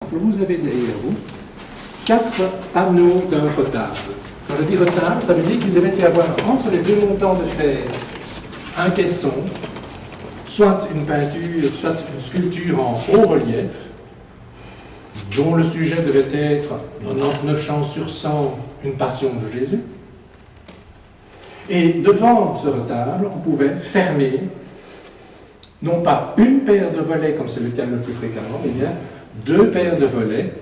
exemple, vous avez derrière vous 4 anneaux d'un retable. Quand je dis retable, ça veut dire qu'il devait y avoir entre les deux montants de fer un caisson, soit une peinture, soit une sculpture en haut relief, dont le sujet devait être 99 chances sur 100 une passion de Jésus. Et devant ce retable, on pouvait fermer, non pas une paire de volets, comme c'est le cas le plus fréquemment, mais bien 2 paires de volets,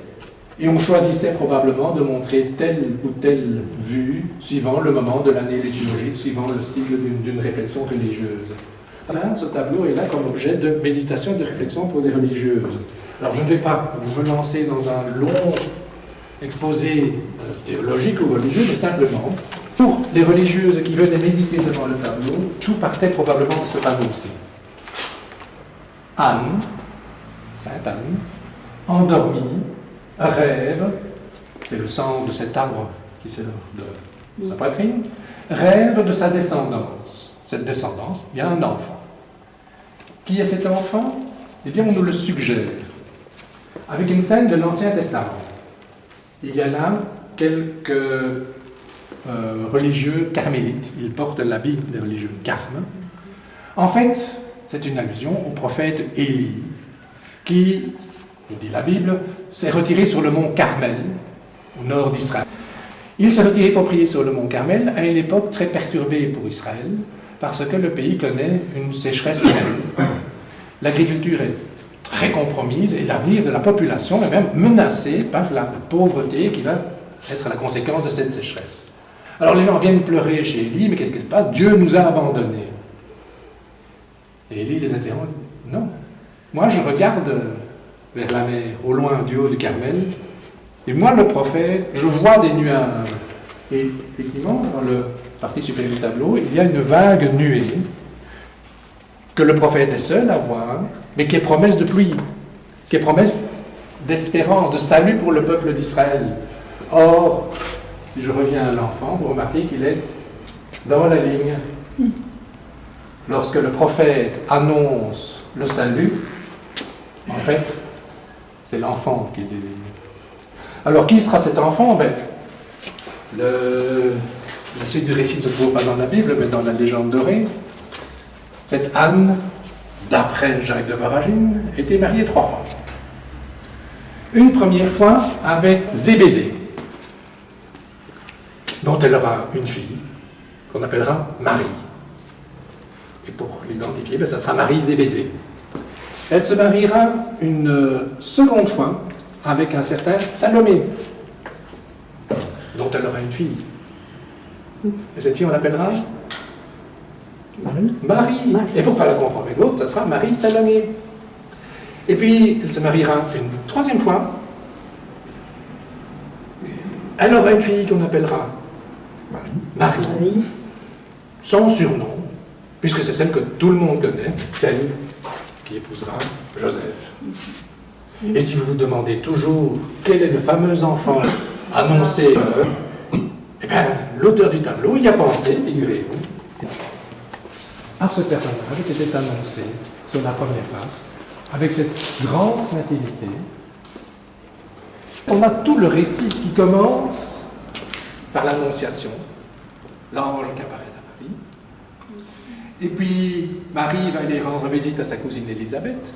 et on choisissait probablement de montrer telle ou telle vue, suivant le moment de l'année liturgique, suivant le cycle d'une réflexion religieuse. Là, ce tableau est là comme objet de méditation et de réflexion pour des religieuses. Alors, je ne vais pas vous lancer dans un long exposé théologique ou religieux, mais simplement, pour les religieuses qui venaient méditer devant le tableau, tout partait probablement de ce panneau-ci. Anne, Sainte Anne, endormie, rêve, c'est le sang de cet arbre qui sort de sa poitrine, rêve de sa descendance. Cette descendance, il y a un enfant. Qui est cet enfant? Eh bien, on nous le suggère, avec une scène de l'Ancien Testament. Il y a là quelques religieux carmélites. Ils portent l'habit des religieux carmes. En fait, c'est une allusion au prophète Élie, qui, nous dit la Bible, s'est retiré sur le mont Carmel, au nord d'Israël. Il s'est retiré pour prier sur le mont Carmel à une époque très perturbée pour Israël, parce que le pays connaît une sécheresse terrible. L'agriculture est très compromise et l'avenir de la population est même menacé par la pauvreté qui va être la conséquence de cette sécheresse. Alors les gens viennent pleurer chez Élie, mais qu'est-ce qui se passe? Dieu nous a abandonnés. Et Élie les interrompt. Non. Moi, je regarde vers la mer, au loin, du haut du Carmel, et moi, le prophète, je vois des nuages. Et effectivement, dans le partie supérieure du tableau, il y a une vague nuée que le prophète est seul à voir, mais qui est promesse de pluie, qui est promesse d'espérance, de salut pour le peuple d'Israël. Or, si je reviens à l'enfant, vous remarquez qu'il est dans la ligne. Lorsque le prophète annonce le salut, en fait, c'est l'enfant qu'il désigne. Alors, qui sera cet enfant? Ben, la suite du récit ne se trouve pas dans la Bible, mais dans la légende dorée. Cette Anne, d'après Jacques de Voragine, était mariée 3 fois. Une première fois avec Zébédée, dont elle aura une fille, qu'on appellera Marie. Et pour l'identifier, ben, ça sera Marie Zébédée. Elle se mariera une seconde fois avec un certain Salomé, dont elle aura une fille. Et cette fille, on l'appellera Marie. Et pour ne pas la confondre avec l'autre, ça sera Marie Salomé. Et puis, elle se mariera une troisième fois. Elle aura une fille qu'on appellera Marie, son surnom, puisque c'est celle que tout le monde connaît, celle qui épousera Joseph. Et si vous vous demandez toujours quel est le fameux enfant annoncé, eh bien, l'auteur du tableau y a pensé, figurez-vous, à ce personnage qui était annoncé sur la première face, avec cette grande nativité. On a tout le récit qui commence par l'annonciation, l'ange qui apparaît à Marie, et puis Marie va aller rendre visite à sa cousine Élisabeth.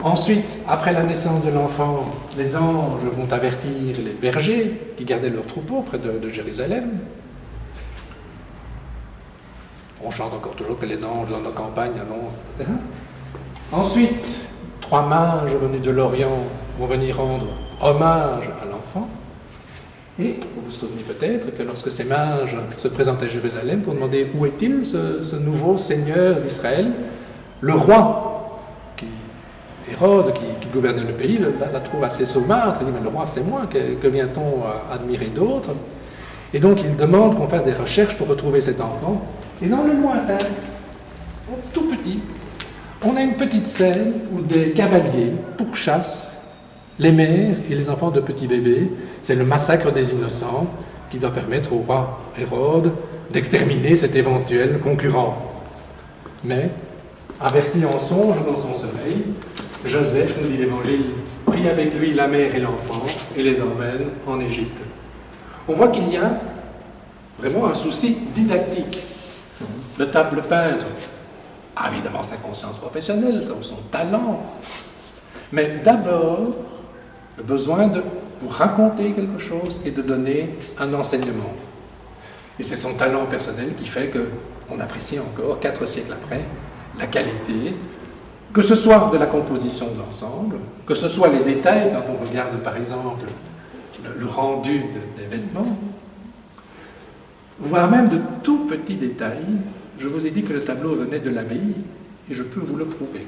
Ensuite, après la naissance de l'enfant, les anges vont avertir les bergers qui gardaient leurs troupeaux près de Jérusalem. On chante encore toujours que les anges dans nos campagnes annoncent, etc. Ensuite, 3 mages venus de l'Orient vont venir rendre hommage à l'enfant. Et vous vous souvenez peut-être que lorsque ces mages se présentent à Jérusalem pour demander où est-il ce nouveau seigneur d'Israël, le roi, Hérode, qui gouvernait le pays, la trouve assez saumâtre. Il dit, mais le roi c'est moi, que vient-on admirer d'autre? Et donc il demande qu'on fasse des recherches pour retrouver cet enfant. Et dans le lointain, tout petit, on a une petite scène où des cavaliers pourchassent les mères et les enfants de petits bébés. C'est le massacre des innocents qui doit permettre au roi Hérode d'exterminer cet éventuel concurrent. Mais, averti en songe dans son sommeil, Joseph, nous dit l'Évangile, prit avec lui la mère et l'enfant et les emmène en Égypte. On voit qu'il y a vraiment un souci didactique. Le table peintre a évidemment sa conscience professionnelle, son talent, mais d'abord le besoin de vous raconter quelque chose et de donner un enseignement. Et c'est son talent personnel qui fait qu'on apprécie encore, 4 siècles après, la qualité, que ce soit de la composition de l'ensemble, que ce soit les détails, quand on regarde par exemple le rendu des vêtements, voire même de tout petits détails. Je vous ai dit que le tableau venait de l'abbaye, et je peux vous le prouver.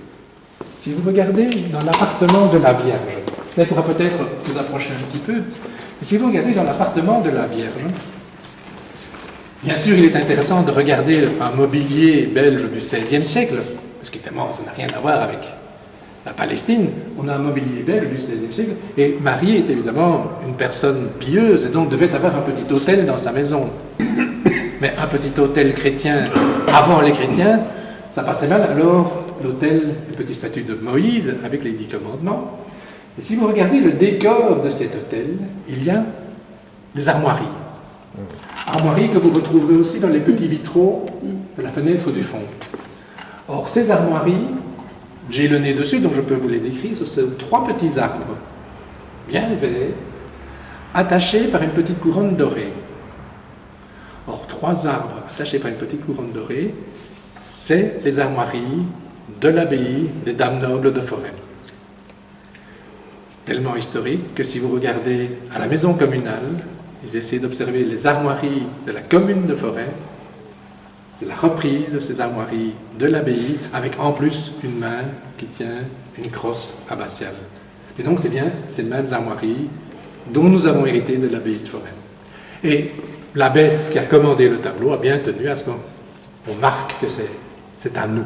Si vous regardez dans l'appartement de la Vierge, on va peut-être vous approcher un petit peu, et si vous regardez dans l'appartement de la Vierge, bien sûr, il est intéressant de regarder un mobilier belge du XVIe siècle, parce qu'évidemment, ça n'a rien à voir avec la Palestine. On a un mobilier belge du XVIe siècle, et Marie est évidemment une personne pieuse, et donc devait avoir un petit autel dans sa maison. Mais un petit autel chrétien, avant les chrétiens, ça passait mal. Alors, l'autel, une petite statue de Moïse, avec les 10 commandements. Et si vous regardez le décor de cet autel, il y a des armoiries. Armoiries que vous retrouverez aussi dans les petits vitraux de la fenêtre du fond. Or, ces armoiries, j'ai le nez dessus, donc je peux vous les décrire, ce sont 3 petits arbres, bien verts, attachés par une petite couronne dorée. Or, 3 arbres attachés par une petite couronne dorée, c'est les armoiries de l'abbaye des Dames Nobles de Forêt. C'est tellement historique que si vous regardez à la maison communale, j'ai essayé d'observer les armoiries de la commune de Forêt, c'est la reprise de ces armoiries de l'abbaye, avec en plus une main qui tient une crosse abbatiale. Et donc c'est bien ces mêmes armoiries dont nous avons hérité de l'abbaye de Forêt. Et l'abbesse qui a commandé le tableau a bien tenu à ce qu'on marque que c'est à nous.